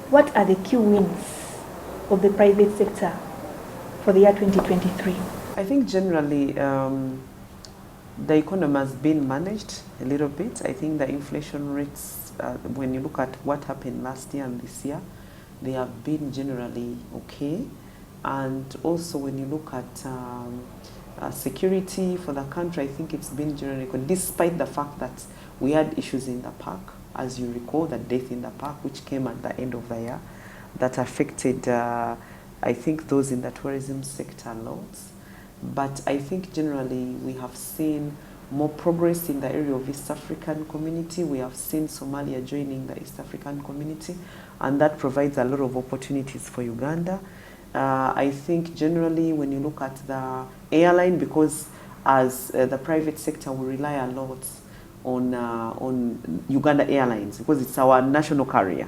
What are the key wins of the private sector for the year 2023? I think generally the economy has been managed a little bit. I think the inflation rates, when you look at what happened last year and this year, they have been generally okay. And also when you look at security for the country, I think it's been generally good, despite the fact that we had issues in the park. As you recall, the death in the park, which came at the end of the year, that affected, I think, those in the tourism sector lots. But I think generally we have seen more progress in the area of East African community. We have seen Somalia joining the East African community, and that provides a lot of opportunities for Uganda. I think generally when you look at the airline, because as the private sector we rely a lot on Uganda Airlines, because it's our national carrier.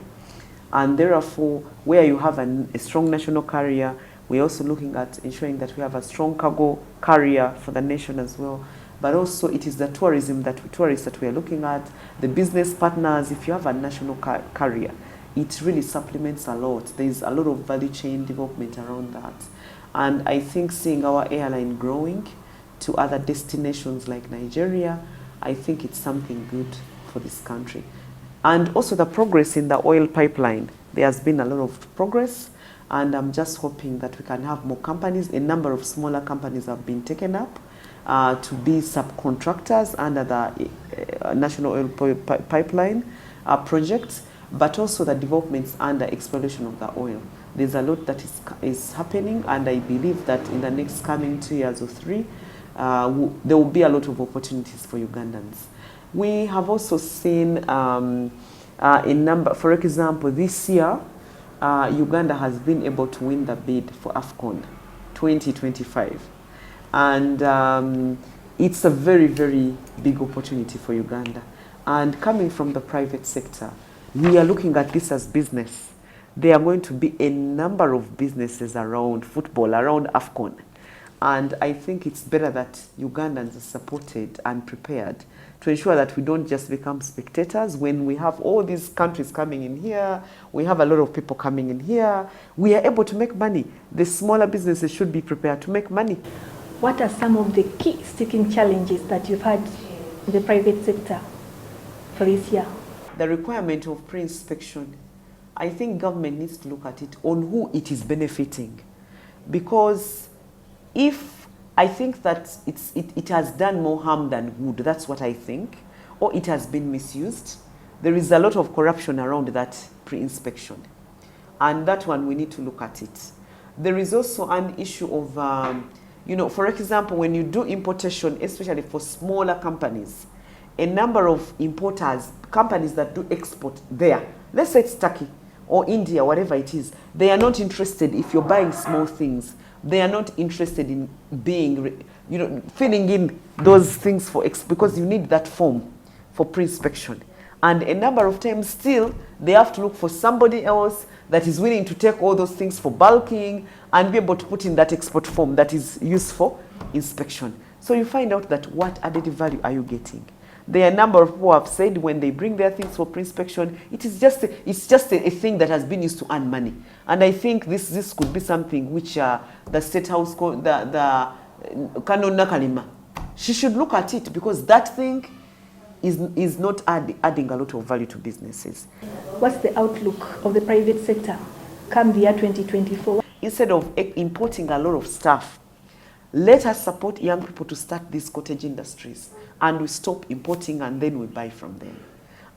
And therefore, where you have a strong national carrier, we're also looking at ensuring that we have a strong cargo carrier for the nation as well. But also it is the tourism tourists that we are looking at, the business partners. If you have a national carrier, it really supplements a lot. There's a lot of value chain development around that. And I think seeing our airline growing to other destinations like Nigeria, I think it's something good for this country. And also the progress in the oil pipeline. There has been a lot of progress, and I'm just hoping that we can have more companies. A number of smaller companies have been taken up to be subcontractors under the National Oil Pipeline projects, but also the developments under exploration of the oil. There's a lot that is happening, and I believe that in the next coming 2 years or 3, there will be a lot of opportunities for Ugandans. We have also seen a number, for example, this year, Uganda has been able to win the bid for AFCON 2025. And it's a very, very big opportunity for Uganda. And coming from the private sector, we are looking at this as business. There are going to be a number of businesses around football, around AFCON. And I think it's better that Ugandans are supported and prepared to ensure that we don't just become spectators. When we have all these countries coming in here, we have a lot of people coming in here, we are able to make money. The smaller businesses should be prepared to make money. What are some of the key sticking challenges that you've had in the private sector for this year? The requirement of pre-inspection. I think government needs to look at it on who it is benefiting. Because if I think that it has done more harm than good, that's what I think, or it has been misused. There is a lot of corruption around that pre-inspection. And that one, we need to look at it. There is also an issue of, for example, when you do importation, especially for smaller companies, a number of importers, companies that do export there, let's say it's Turkey or India, whatever it is, they are not interested if you're buying small things. They are not interested in being, filling in those things because you need that form for pre-inspection. And a number of times still, they have to look for somebody else that is willing to take all those things for bulking and be able to put in that export form that is used for inspection. So you find out that what added value are you getting? There are a number of people who have said when they bring their things for pre-inspection, it's just a thing that has been used to earn money. And I think this could be something which the State House, the Canon Nakalima, she should look at it, because that thing is not adding a lot of value to businesses. What's the outlook of the private sector come the year 2024? Instead of importing a lot of stuff, let us support young people to start these cottage industries, and we stop importing and then we buy from them.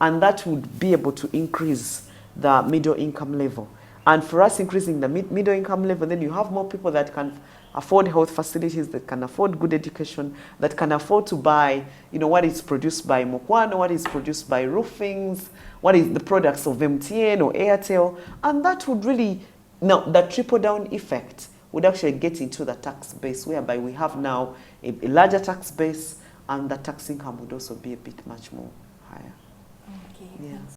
And that would be able to increase the middle income level. And for us increasing the middle income level, then you have more people that can afford health facilities, that can afford good education, that can afford to buy, what is produced by Mokwano, what is produced by Roofings, what is the products of MTN or Airtel. And that would really, the trickle down effect would actually get into the tax base, whereby we have now a larger tax base, and the tax income would also be a bit much more higher. Okay. Yeah.